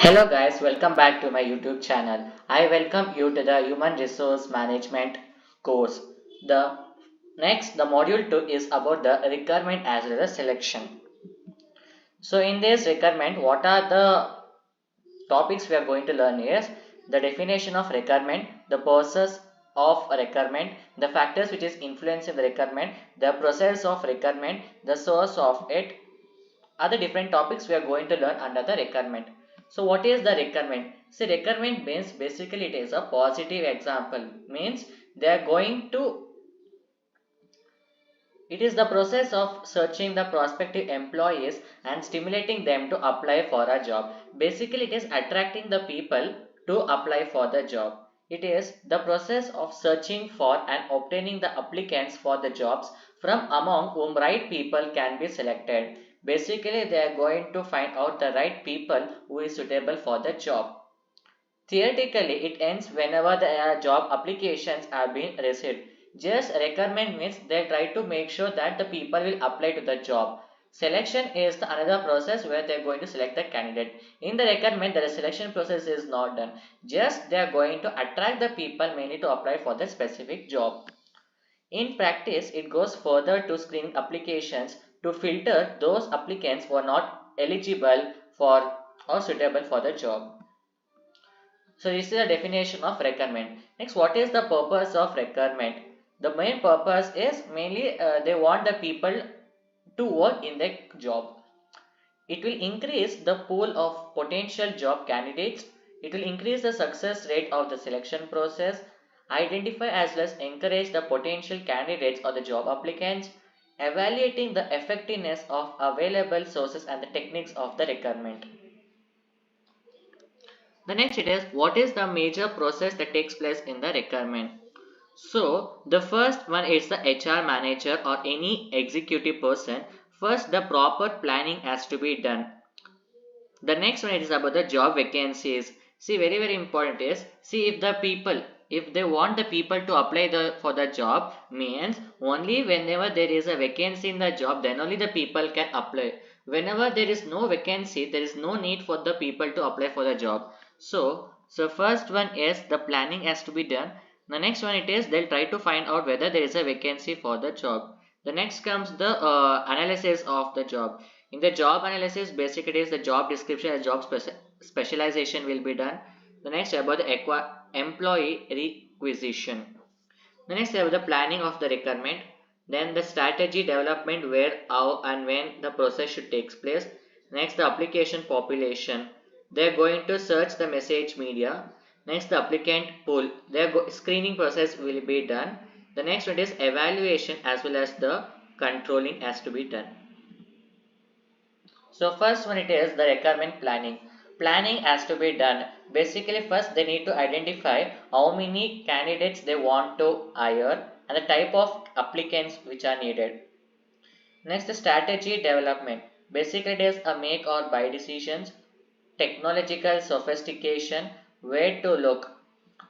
Hello guys, welcome back to my YouTube channel. I welcome you to the Human Resource Management course. The module 2 is about the requirement as well as selection. So in this requirement, what are the topics we are going to learn is the definition of requirement, the process of a requirement, the factors which is influencing the requirement, the process of requirement, the source of it, other different topics we are going to learn under the requirement. So what is the requirement? See, requirement means basically it is a positive example, means they are going to, it is the process of searching the prospective employees and stimulating them to apply for a job. Basically it is attracting the people to apply for the job. It is the process of searching for and obtaining the applicants for the jobs from among whom right people can be selected. Basically they are going to find out the right people who is suitable for the job. Theoretically, it ends whenever the job applications are being received. Just requirement means they try to make sure that the people will apply to the job. Selection is the another process where they are going to select the candidate. In the requirement, the selection process is not done. Just they are going to attract the people mainly to apply for the specific job. In practice, it goes further to screening applications to filter those applicants who are not eligible for or suitable for the job. So this is the definition of requirement. Next, what is the purpose of requirement? The main purpose is mainly they want the people to work in the job. It will increase the pool of potential job candidates. It will increase the success rate of the selection process, identify as well as encourage the potential candidates or the job applicants, evaluating the effectiveness of available sources and the techniques of the requirement. The next it is what is the major process that takes place in the requirement. So the first one is the HR manager or any executive person. First the proper planning has to be done. The next one is about the job vacancies. See, very important is, see, if the people, if they want the people to apply for the job, means only whenever there is a vacancy in the job, then only the people can apply. Whenever there is no vacancy, there is no need for the people to apply for the job. So first one is the planning has to be done. The next one it is they'll try to find out whether there is a vacancy for the job. The next comes the analysis of the job. In the job analysis, basically it is the job description and job specialization will be done. The next about the employee requisition. The next about the planning of the requirement. Then the strategy development, where, how and when the process should take place. Next the application population. They are going to search the message media. Next the applicant pool. Their screening process will be done. The next one is evaluation as well as the controlling has to be done. So first one it is the requirement planning. Planning has to be done. Basically first they need to identify how many candidates they want to hire and the type of applicants which are needed. Next the strategy development. Basically it is a make or buy decisions, technological sophistication, where to look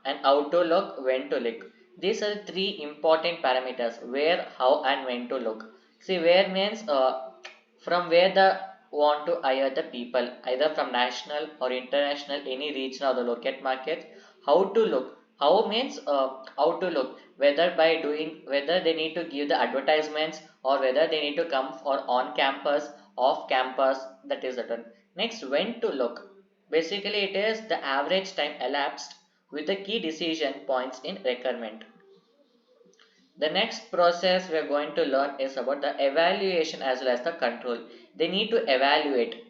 and how to look, when to look. These are three important parameters: where, how and when to look. See, where means from where the want to hire the people, either from national or international, any region or the local market. How to look, how means how to look, whether by doing, whether they need to give the advertisements or whether they need to come for on campus, off campus, that is the term. Next, when to look, basically it is the average time elapsed with the key decision points in requirement. The next process we are going to learn is about the evaluation as well as the control. They need to evaluate.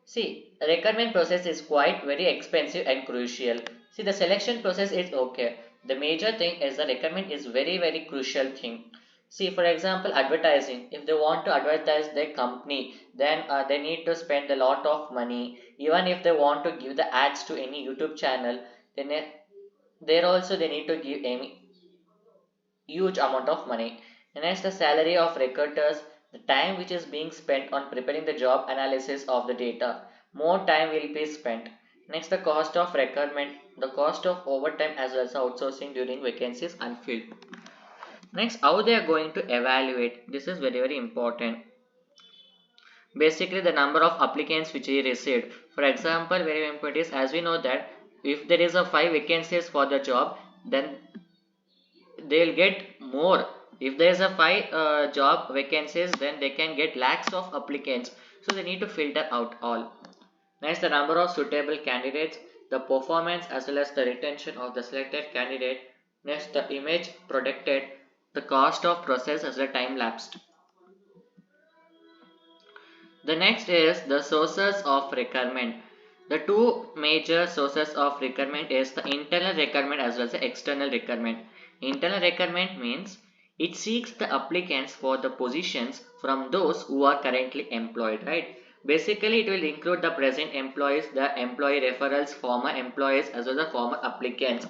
See, the requirement process is quite very expensive and crucial. See, the selection process is okay. The major thing is the requirement is very crucial thing. See, for example, advertising. If they want to advertise their company, then they need to spend a lot of money. Even if they want to give the ads to any YouTube channel, then there also they need to give any huge amount of money. And next, the salary of recruiters, the time which is being spent on preparing the job analysis of the data, more time will be spent. Next, the cost of requirement, the cost of overtime as well as outsourcing during vacancies unfilled. Next, how they are going to evaluate. This is very important. Basically the number of applicants which he received. For example, very important is, as we know that if there is a 5 vacancies for the job, then they'll get more. If there is a 5 job vacancies, then they can get lakhs of applicants, so they need to filter out all. Next, the number of suitable candidates, the performance as well as the retention of the selected candidate. Next, the image protected, the cost of process as the time lapsed. The next is the sources of requirement. The two major sources of requirement is the internal requirement as well as the external requirement. Internal requirement means it seeks the applicants for the positions from those who are currently employed, right? Basically, it will include the present employees, the employee referrals, former employees as well as the former applicants.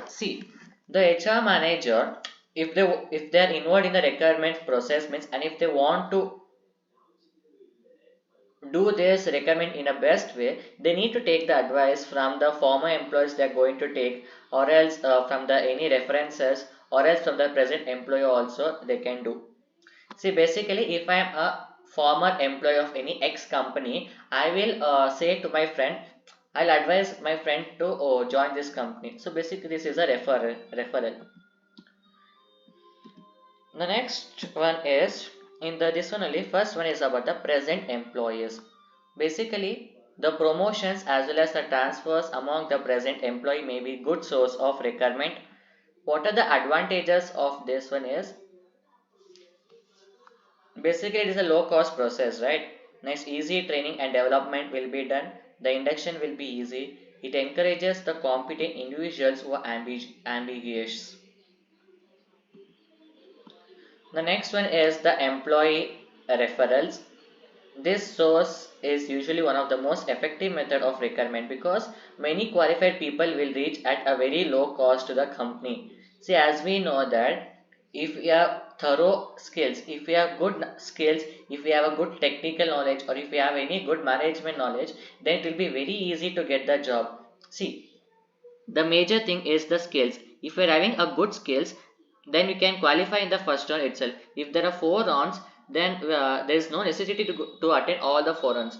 See, the HR manager, if they are involved in the requirement process means, and if they want to do this recommend in a best way, they need to take the advice from the former employees they are going to take, or else from the any references, or else from the present employee also they can do. See, basically if I am a former employee of any X company, I will say to my friend, I'll advise my friend to join this company. So basically this is a referral. The next one is in the this one only. First one is about the present employees. Basically, the promotions as well as the transfers among the present employee may be good source of requirement. What are the advantages of this one is, basically it is a low cost process, right? Next, easy training and development will be done. The induction will be easy. It encourages the competent individuals who are ambiguous. The next one is the employee referrals. This source is usually one of the most effective method of recruitment because many qualified people will reach at a very low cost to the company. See, as we know that if we have thorough skills, if we have good skills, if we have a good technical knowledge, or if we have any good management knowledge, then it will be very easy to get the job. See, the major thing is the skills. If you're having a good skills, then you can qualify in the first round itself. If there are 4 rounds, then there is no necessity to attend all the 4 rounds.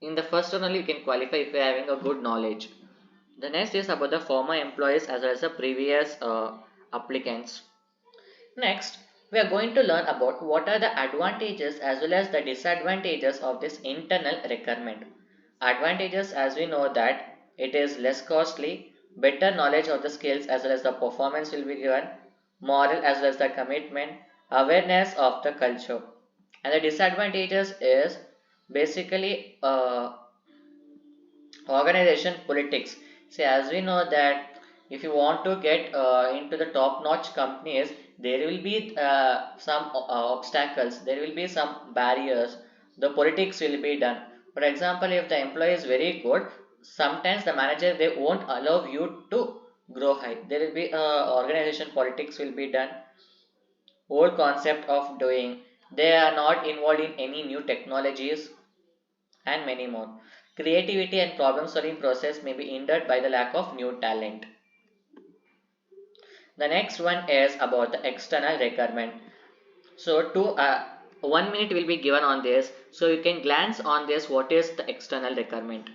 In the first round only you can qualify if you're having a good knowledge. The next is about the former employees as well as the previous applicants. Next, we are going to learn about what are the advantages as well as the disadvantages of this internal requirement. Advantages, as we know that it is less costly, better knowledge of the skills as well as the performance will be given, moral as well as the commitment, awareness of the culture. And the disadvantages is basically organization politics. See, as we know that if you want to get into the top notch companies, there will be some obstacles, there will be some barriers, the politics will be done. For example, if the employee is very good, sometimes the manager they won't allow you to grow high, there will be organization politics will be done. Old concept of doing, they are not involved in any new technologies, and many more. Creativity and problem solving process may be hindered by the lack of new talent. The next one is about the external requirement. So, 1 minute will be given on this. So, you can glance on this. What is the external requirement?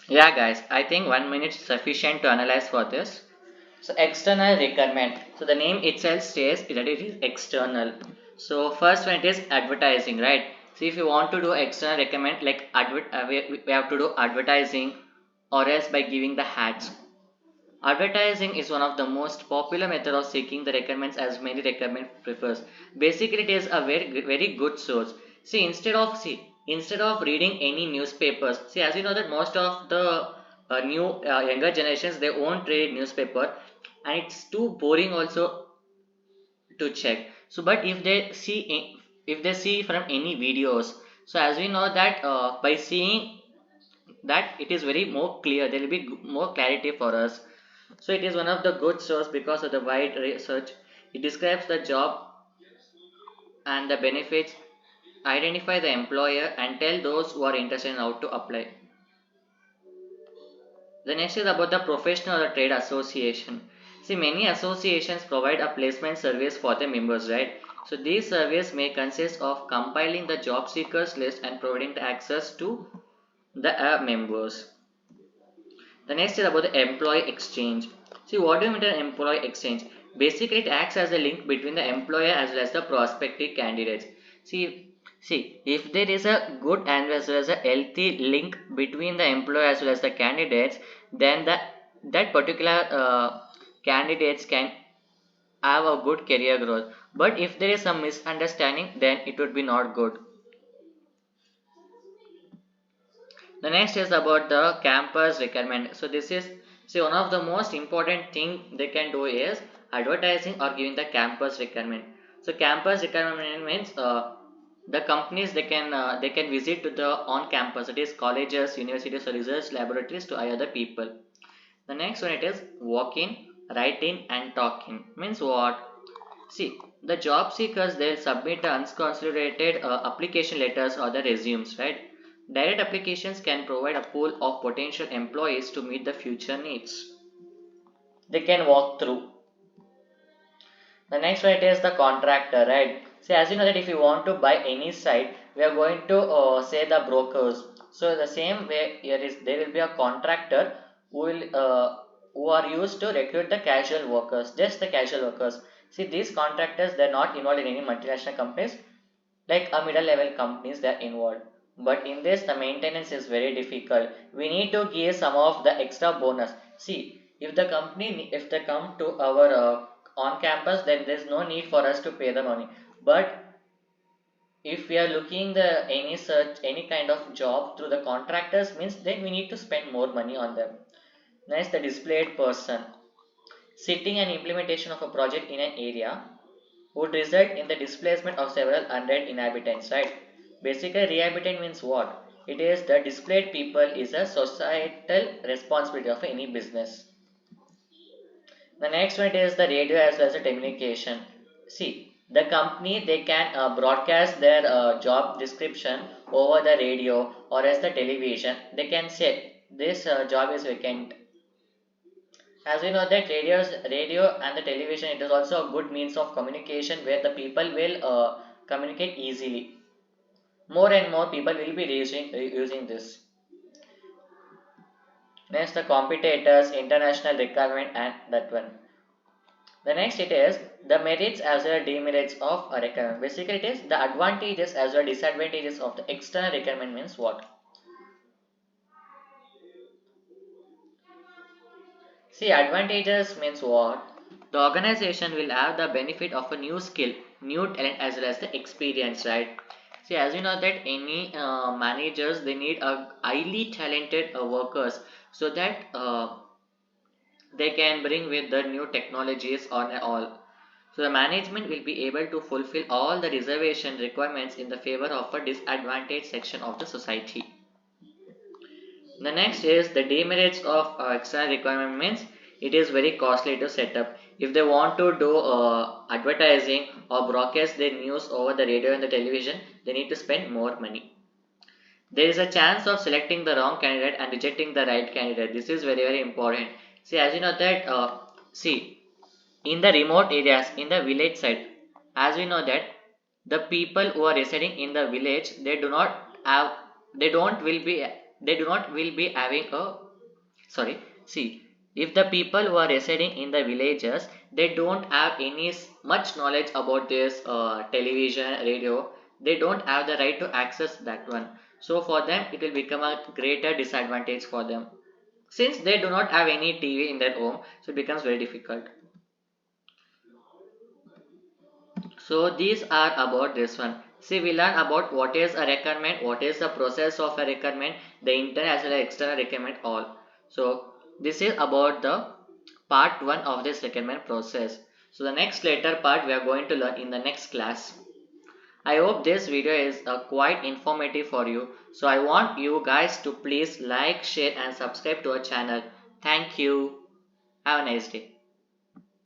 Yeah, guys, I think 1 minute is sufficient to analyze for this. So, external requirement. So, the name itself says that it is external. So, first one it is advertising, right? So, if you want to do external requirement, like we have to do advertising, or else by giving the ads. Advertising is one of the most popular method of seeking the requirements as many requirement prefers. Basically, it is a very good source. See, instead of reading any newspapers, see, as you know that most of the new younger generations they won't read newspaper, and it's too boring also to check. So but if they see from any videos, so as we know that by seeing that it is very more clear, there will be more clarity for us. So it is one of the good source because of the wide research. It describes the job and the benefits, identify the employer and tell those who are interested in how to apply. The next is about the professional or trade association. See, many associations provide a placement service for their members, right? So these surveys may consist of compiling the job seekers list and providing the access to the members. The next is about the employee exchange. See, what do you mean by employee exchange? Basically, it acts as a link between the employer as well as the prospective candidates. See, if there is a good and as well as a healthy link between the employer as well as the candidates, then that particular candidates can have a good career growth. But if there is some misunderstanding, then it would be not good. The next is about the campus requirement. So this is, see, one of the most important thing they can do is advertising or giving the campus requirement. So campus requirement means the companies they can visit to the on campus. It is colleges, universities, or research laboratories to hire the people. The next one it is walk in, write in, and talk in. Means what? See, the job seekers they will submit the unconsolidated application letters or the resumes, right? Direct applications can provide a pool of potential employees to meet the future needs. They can walk through. The next one it is the contractor, right? See, as you know that if you want to buy any site, we are going to say the brokers. So the same way here is there will be a contractor who are used to recruit the casual workers, just the casual workers. See, these contractors they're not involved in any multinational companies like a middle level companies they're involved. But in this the maintenance is very difficult. We need to give some of the extra bonus. See, if they come to our on campus, then there's no need for us to pay the money. But if we are looking the any kind of job through the contractors means then we need to spend more money on them. Next, the displayed person sitting and implementation of a project in an area would result in the displacement of several hundred inhabitants, right? Basically, rehabilitation means what? It is the displaced people is a societal responsibility of any business. The next one is the radio as well as the communication. See, the company they can broadcast their job description over the radio or as the television. They can say this job is vacant. As we know that radio and the television, it is also a good means of communication where the people will communicate easily. More and more people will be using this. Next, the competitors, international requirement, and that one. The next it is the merits as well as demerits of a requirement. Basically, it is the advantages as well as disadvantages of the external requirement means what? See, advantages means what? The organization will have the benefit of a new skill, new talent as well as the experience, right? See, as you know that any managers they need a highly talented workers so that they can bring with the new technologies on all. So the management will be able to fulfill all the reservation requirements in the favor of a disadvantaged section of the society. The next is the demerits of external requirement means it is very costly to set up. If they want to do advertising or broadcast their news over the radio and the television, they need to spend more money. There is a chance of selecting the wrong candidate and rejecting the right candidate. This is very important. See, as you know that, see, in the remote areas, in the village side, as we know that the people who are residing in the village, have, they don't will be, they do not will be having a sorry see if the people who are residing in the villages they don't have any much knowledge about this television radio, they don't have the right to access that one. So for them it will become a greater disadvantage for them since they do not have any TV in their home, so it becomes very difficult. So these are about this one. See, we learn about what is a requirement, what is the process of a requirement, the internal as well as external requirement all. So this is about the part 1 of this requirement process. So the next later part we are going to learn in the next class. I hope this video is quite informative for you. So I want you guys to please like, share and subscribe to our channel. Thank you. Have a nice day.